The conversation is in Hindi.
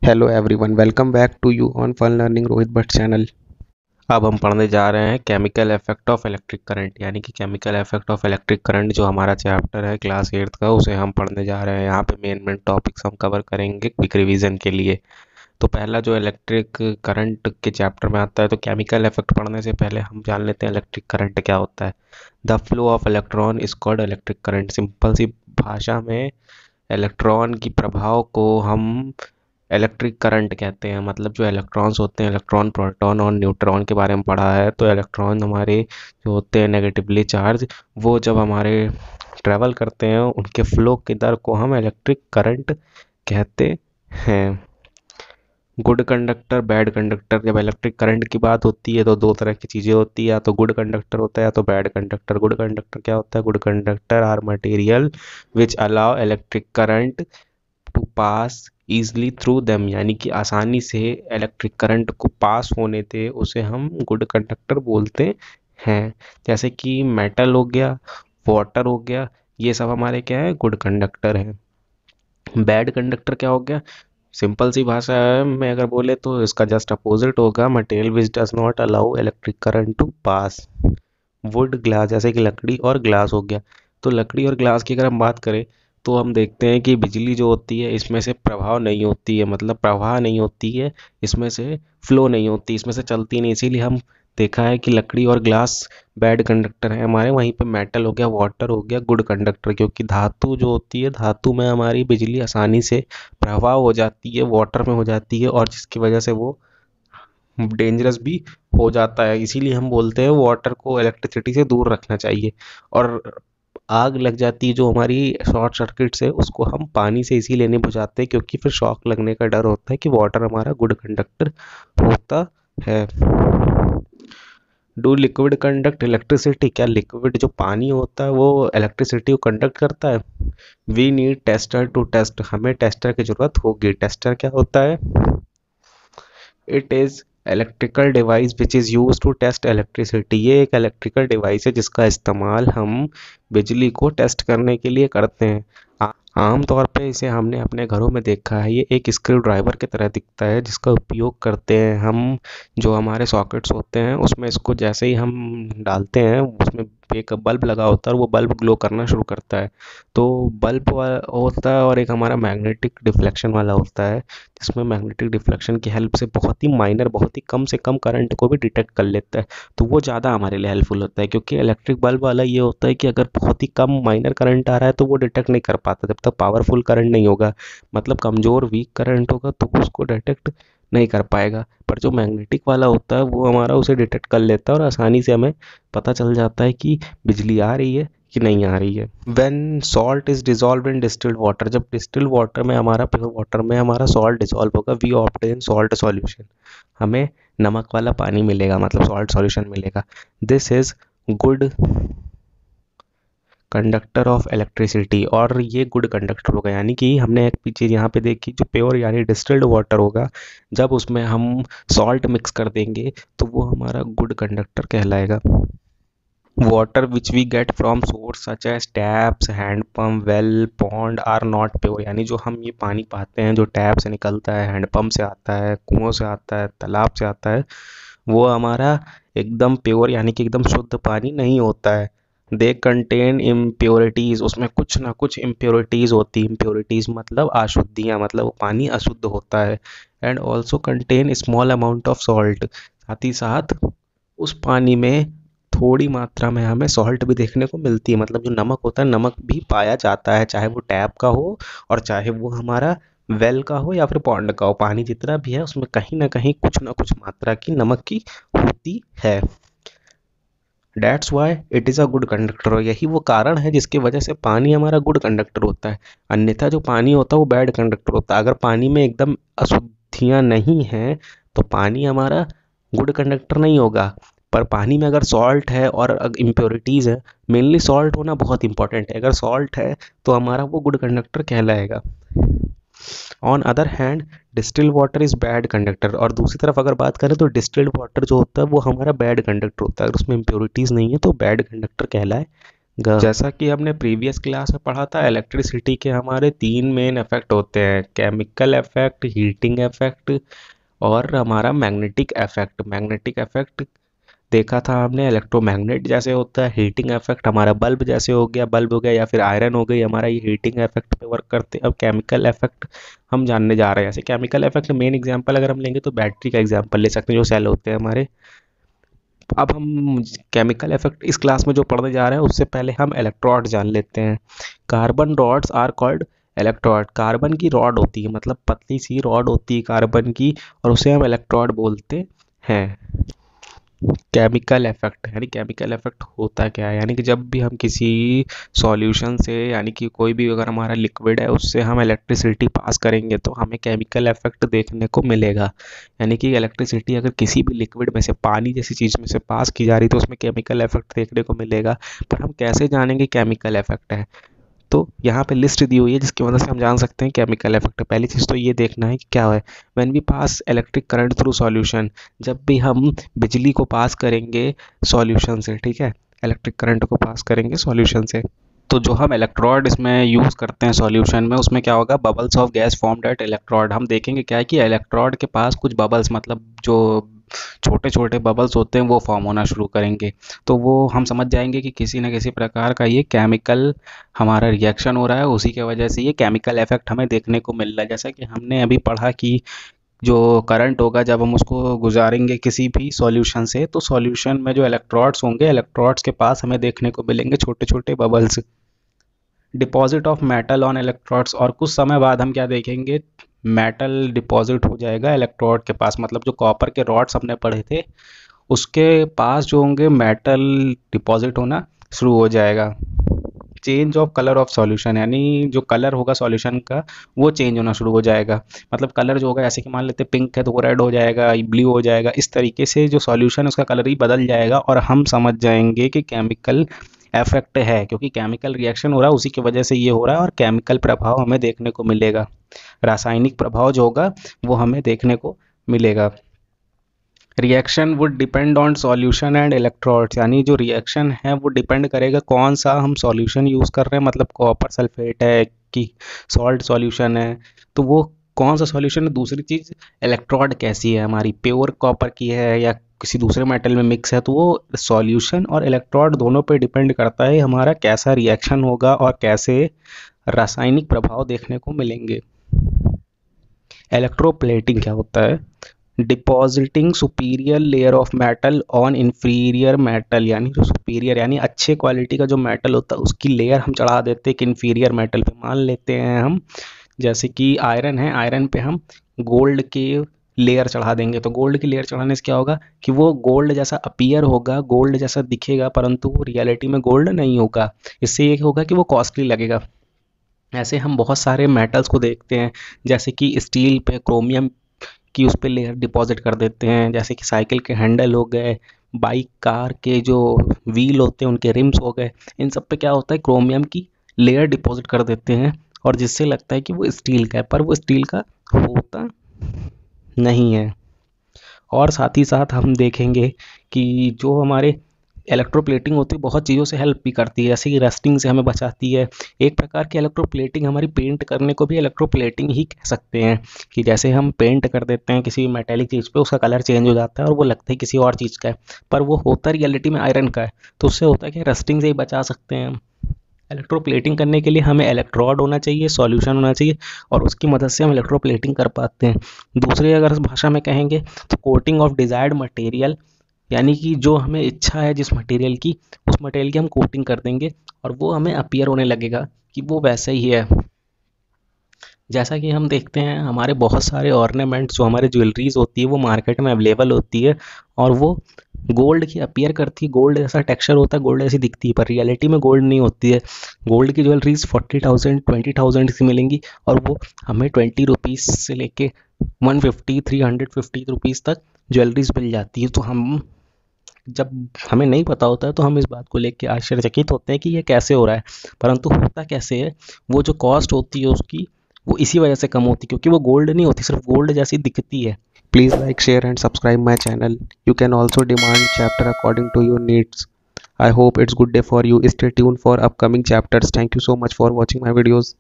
Hello everyone, welcome back to you on fun learning Rohit Bhatt channel. अब हम पढ़ने जा रहे हैं chemical effect of electric current, यानी कि chemical effect of electric current जो हमारा चैप्टर है क्लास 8th का, उसे हम पढ़ने जा रहे हैं। यहाँ पे मेन टॉपिक्स हम कवर करेंगे क्विक रिवीजन के लिए। तो पहला जो इलेक्ट्रिक करंट के चैप्टर में आता है, तो केमिकल इफेक्ट पढ़ने से पहले हम जान लेते हैं इलेक्ट्रिक करंट क्या होता है। The flow of electron is called electric current. Simple सी भाषा में इलेक्ट्रॉन की प्रभाव को हम इलेक्ट्रिक करंट कहते हैं। मतलब जो इलेक्ट्रॉन्स होते हैं, इलेक्ट्रॉन, प्रोटॉन और न्यूट्रॉन के बारे में पढ़ा है। तो इलेक्ट्रॉन हमारे जो होते हैं नेगेटिवली चार्ज, वो जब हमारे ट्रेवल करते हैं उनके फ्लो की दर को हम इलेक्ट्रिक करंट कहते हैं। Good conductor, bad conductor. जब इलेक्ट्रिक करंट की बात होती है तो दो तरह की चीज़ें होती है, या तो गुड कंडक्टर होता है या तो बैड कंडक्टर। गुड कंडक्टर क्या होता है? Good conductor are material which allow electric current to pass easily through them, यानी कि आसानी से इलेक्ट्रिक करंट को पास होने दे, उसे हम गुड कंडक्टर बोलते हैं। जैसे कि मेटल हो गया, वाटर हो गया, ये सब हमारे क्या है? गुड कंडक्टर है। बैड कंडक्टर क्या हो गया? सिंपल सी भाषा में अगर बोले तो इसका जस्ट अपोजिट होगा, material which does not allow electric current to pass. Wood, glass, जैसे कि लकड़ी और ग्लास हो गया। तो लकड़ी और ग्लास की अगर हम बात करें तो हम देखते हैं कि बिजली जो होती है इसमें से प्रभाव नहीं होती है, मतलब प्रवाह नहीं होती है, इसमें से फ्लो नहीं होती, इसमें से चलती नहीं। इसीलिए हम देखा है कि लकड़ी और ग्लास बैड कंडक्टर है हमारे। वहीं पे मेटल हो गया, वाटर हो गया, गुड कंडक्टर, क्योंकि धातु जो होती है, धातु में हमारी बिजली आसानी से प्रवाह हो जाती है, वाटर में हो जाती है, और जिसकी वजह से वो डेंजरस भी हो जाता है। इसीलिए हम बोलते हैं वाटर को इलेक्ट्रिसिटी से दूर रखना चाहिए। और आग लग जाती है जो हमारी शॉर्ट सर्किट से, उसको हम पानी से इसीलिए नहीं बुझाते क्योंकि फिर शॉक लगने का डर होता है कि वाटर हमारा गुड कंडक्टर होता है। Do liquid conduct electricity? क्या लिक्विड जो पानी होता है वो इलेक्ट्रिसिटी को कंडक्ट करता है? We need tester to test. हमें टेस्टर की जरूरत होगी। टेस्टर क्या होता है? It is electrical device which is use to test electricity. ये एक इलेक्ट्रिकल डिवाइस है जिसका इस्तेमाल हम बिजली को टेस्ट करने के लिए करते हैं। आमतौर पे इसे हमने अपने घरों में देखा है। ये एक स्क्रू ड्राइवर की तरह दिखता है जिसका उपयोग करते हैं हम। जो हमारे सॉकेट्स होते हैं उसमें इसको जैसे ही हम डालते हैं, उसमें एक बल्ब लगा होता है और वो बल्ब ग्लो करना शुरू करता है। तो बल्ब होता है और एक हमारा मैग्नेटिक डिफ्लेक्शन वाला होता है, जिसमें मैग्नेटिक डिफ्लेक्शन की हेल्प से बहुत ही माइनर, बहुत ही कम से कम करंट को भी डिटेक्ट कर लेता है। तो वो ज़्यादा हमारे लिए हेल्पफुल होता है, क्योंकि इलेक्ट्रिक बल्ब वाला ये होता है कि अगर बहुत ही कम माइनर करंट आ रहा है तो वो डिटेक्ट नहीं कर पाता जब तक पावरफुल करंट नहीं होगा। मतलब कमज़ोर वीक करंट होगा तो उसको डिटेक्ट नहीं कर पाएगा। पर जो मैग्नेटिक वाला होता है वो हमारा उसे डिटेक्ट कर लेता है और आसानी से हमें पता चल जाता है कि बिजली आ रही है कि नहीं आ रही है। When salt is dissolve in distilled water, जब डिस्टिल्ड वाटर में हमारा, प्योर वाटर में हमारा सॉल्ट डिजॉल्व होगा, वी ऑब्टेन सॉल्ट सॉल्यूशन। हमें नमक वाला पानी मिलेगा, मतलब सॉल्ट सॉल्यूशन मिलेगा। This is good conductor of electricity, और ये गुड कंडक्टर होगा। यानी कि हमने एक चीज़ यहाँ पे देखी, जो प्योर यानी डिस्टिल्ड वाटर होगा, जब उसमें हम सॉल्ट मिक्स कर देंगे तो वो हमारा गुड कंडक्टर कहलाएगा। Water which we get from source such as taps, handpump, well, pond are not pure. यानी जो हम ये पानी पाते हैं, जो टैप से निकलता है, हैंडपम्प से आता है, कुओं से आता है, तालाब से आता है, वो हमारा एकदम प्योर यानी कि एकदम शुद्ध पानी नहीं होता है। दे कंटेन इम्प्योरिटीज़, उसमें कुछ ना कुछ इम्प्योरिटीज़ होती है। इम्प्योरिटीज़ मतलब अशुद्धियाँ, मतलब वो पानी अशुद्ध होता है। And also contain small amount of salt, साथ ही साथ उस पानी में थोड़ी मात्रा में हमें सॉल्ट भी देखने को मिलती है। मतलब जो नमक होता है, नमक भी पाया जाता है, चाहे वो टैप का हो और चाहे वो हमारा वेल का हो या फिर पॉन्ड का हो। पानी जितना भी है उसमें कहीं ना कुछ मात्रा की नमक की होती है। That's why it is a good conductor, और यही वो कारण है जिसकी वजह से पानी हमारा गुड कंडक्टर होता है। अन्यथा जो पानी होता है वो बैड कंडक्टर होता है। अगर पानी में एकदम अशुद्धियाँ नहीं हैं तो पानी हमारा गुड कंडक्टर नहीं होगा। पर पानी में अगर सॉल्ट है और इम्प्योरिटीज़ है, मेनली सॉल्ट होना बहुत इंपॉर्टेंट है, अगर सॉल्ट है तो हमारा वो गुड कंडक्टर कहलाएगा। On other hand distilled water is bad conductor, और दूसरी तरफ अगर बात करें तो डिस्टिल्ड वाटर जो होता है वो हमारा बैड कंडक्टर होता है। अगर उसमें इम्प्योरिटीज़ नहीं है तो बैड कंडक्टर कहलाएगा। जैसा कि हमने प्रीवियस क्लास में पढ़ा था, इलेक्ट्रिसिटी के हमारे तीन मेन इफेक्ट होते हैं, केमिकल इफेक्ट, हीटिंग इफेक्ट और हमारा मैग्नेटिक इफेक्ट। मैग्नेटिक इफेक्ट देखा था हमने, इलेक्ट्रोमैग्नेट जैसे होता है। हीटिंग इफेक्ट हमारा बल्ब हो गया या फिर आयरन हो गई, हमारा ये हीटिंग इफेक्ट पे वर्क करते हैं। अब केमिकल इफेक्ट हम जानने जा रहे हैं। जैसे केमिकल इफेक्ट मेन एग्जांपल अगर हम लेंगे तो बैटरी का एग्जांपल ले सकते हैं, जो सेल होते हैं हमारे। अब हम केमिकल इफेक्ट इस क्लास में जो पढ़ने जा रहे हैं उससे पहले हम इलेक्ट्रोड जान लेते हैं। Carbon rods are called electrode. Carbon की रॉड होती है, मतलब पतली सी रॉड होती है कार्बन की, और उसे हम इलेक्ट्रोड बोलते हैं। केमिकल इफेक्ट यानी केमिकल इफेक्ट होता क्या है, यानी कि जब भी हम किसी सॉल्यूशन से, यानी कि कोई भी अगर हमारा लिक्विड है उससे हम इलेक्ट्रिसिटी पास करेंगे तो हमें केमिकल इफेक्ट देखने को मिलेगा। यानी कि इलेक्ट्रिसिटी अगर किसी भी लिक्विड में से, पानी जैसी चीज़ में से पास की जा रही तो उसमें केमिकल इफेक्ट देखने को मिलेगा। पर हम कैसे जानेंगे केमिकल इफेक्ट है? तो यहाँ पे लिस्ट दी हुई है जिसकी वजह से हम जान सकते हैं केमिकल इफेक्ट। पहली चीज़ तो ये देखना है कि क्या है, when we pass electric current through solution. जब भी हम बिजली को पास करेंगे सॉल्यूशन से, ठीक है, इलेक्ट्रिक करंट को पास करेंगे सॉल्यूशन से, तो जो हम इलेक्ट्रोड इसमें यूज़ करते हैं सॉल्यूशन में, उसमें क्या होगा, bubbles of gas formed at electrode. हम देखेंगे क्या है कि इलेक्ट्रोड के पास कुछ बबल्स, मतलब जो छोटे छोटे बबल्स होते हैं वो फॉर्म होना शुरू करेंगे। तो वो हम समझ जाएंगे कि किसी न किसी प्रकार का ये केमिकल हमारा रिएक्शन हो रहा है, उसी के वजह से ये केमिकल इफेक्ट हमें देखने को मिल रहा है। जैसा कि हमने अभी पढ़ा कि जो करंट होगा जब हम उसको गुजारेंगे किसी भी सॉल्यूशन से, तो सॉल्यूशन में जो इलेक्ट्रोड्स होंगे, इलेक्ट्रोड्स के पास हमें देखने को मिलेंगे छोटे छोटे bubbles. Deposit of metal on electrodes, और कुछ समय बाद हम क्या देखेंगे, मेटल डिपॉजिट हो जाएगा इलेक्ट्रोड के पास। मतलब जो कॉपर के रॉड्स हमने पढ़े थे उसके पास जो होंगे मेटल डिपॉजिट होना शुरू हो जाएगा। Change of colour of solution, यानी जो कलर होगा सॉल्यूशन का वो चेंज होना शुरू हो जाएगा। मतलब कलर जो होगा, जैसे कि मान लेते पिंक है तो वो रेड हो जाएगा, ब्लू हो जाएगा, इस तरीके से जो सॉल्यूशन है उसका कलर ही बदल जाएगा और हम समझ जाएंगे कि केमिकल इफेक्ट है, क्योंकि केमिकल रिएक्शन हो रहा है उसी की वजह से ये हो रहा है और केमिकल प्रभाव हमें देखने को मिलेगा। रासायनिक प्रभाव जो होगा वो हमें देखने को मिलेगा। Reaction would depend on solution and electrodes, यानी जो रिएक्शन है वो डिपेंड करेगा कौन सा हम सॉल्यूशन यूज़ कर रहे हैं। मतलब कॉपर सल्फेट है कि सॉल्ट सॉल्यूशन है, तो वो कौन सा सॉल्यूशन है। दूसरी चीज़, इलेक्ट्रोड कैसी है हमारी, प्योर कॉपर की है या किसी दूसरे मेटल में मिक्स है, तो वो सॉल्यूशन और इलेक्ट्रोड दोनों पे डिपेंड करता है हमारा कैसा रिएक्शन होगा और कैसे रासायनिक प्रभाव देखने को मिलेंगे। इलेक्ट्रोप्लेटिंग क्या होता है, depositing superior layer of metal on inferior metal, यानी जो सुपीरियर यानी अच्छे क्वालिटी का जो मेटल होता है उसकी लेयर हम चढ़ा देते हैं एक इंफीरियर मेटल पे। मान लेते हैं हम जैसे कि आयरन है, आयरन पे हम गोल्ड के लेयर चढ़ा देंगे। तो गोल्ड की लेयर चढ़ाने से क्या होगा कि वो गोल्ड जैसा अपीयर होगा, गोल्ड जैसा दिखेगा, परंतु वो रियलिटी में गोल्ड नहीं होगा। इससे ये होगा कि वो कॉस्टली लगेगा। ऐसे हम बहुत सारे मेटल्स को देखते हैं, जैसे कि स्टील पे क्रोमियम की उस पर लेयर डिपॉजिट कर देते हैं, जैसे कि साइकिल के हैंडल हो गए, बाइक कार के जो व्हील होते हैं उनके रिम्स हो गए, इन सब पे क्या होता है क्रोमियम की लेयर डिपॉजिट कर देते हैं और जिससे लगता है कि वो स्टील का है, पर वो स्टील का होता नहीं है। और साथ ही साथ हम देखेंगे कि जो हमारे इलेक्ट्रोप्लेटिंग होती है बहुत चीज़ों से हेल्प भी करती है, जैसे कि रस्टिंग से हमें बचाती है। एक प्रकार की इलेक्ट्रोप्लेटिंग हमारी पेंट करने को भी इलेक्ट्रोप्लेटिंग ही कह सकते हैं, कि जैसे हम पेंट कर देते हैं किसी मेटेलिक चीज़ पे, उसका कलर चेंज हो जाता है और वो लगता है किसी और चीज़ का है, पर वो होता रियलिटी में आयरन का है। तो उससे होता है कि रस्टिंग से ही बचा सकते हैं हम। इलेक्ट्रोप्लेटिंग करने के लिए हमें इलेक्ट्रोड होना चाहिए, सॉल्यूशन होना चाहिए, और उसकी मदद से हम इलेक्ट्रोप्लेटिंग कर पाते हैं। दूसरी अगर इस भाषा में कहेंगे तो कोटिंग ऑफ डिजायर्ड मटेरियल, यानी कि जो हमें इच्छा है जिस मटेरियल की, उस मटेरियल की हम कोटिंग कर देंगे और वो हमें अपीयर होने लगेगा कि वो वैसे ही है। जैसा कि हम देखते हैं हमारे बहुत सारे ऑर्नामेंट्स, जो हमारे ज्वेलरीज होती है वो मार्केट में अवेलेबल होती है और वो गोल्ड की अपीयर करती है, गोल्ड जैसा टेक्सचर होता है, गोल्ड जैसी दिखती है, पर रियलिटी में गोल्ड नहीं होती है। गोल्ड की ज्वेलरीज 40,000 20,000 की मिलेंगी और वो हमें 20 रुपीज़ से लेके 150 350 रुपीज़ तक ज्वेलरीज मिल जाती है। तो हम जब हमें नहीं पता होता है तो हम इस बात को लेकर आश्चर्यचकित होते हैं कि ये कैसे हो रहा है, परंतु होता कैसे है, वो जो कॉस्ट होती है उसकी वो इसी वजह से कम होती है क्योंकि वो गोल्ड नहीं होती, सिर्फ गोल्ड जैसी दिखती है। Please like share and subscribe my channel. You can also demand chapter according to your needs. I hope it's good day for you. Stay tuned for upcoming chapters. Thank you so much for watching my videos.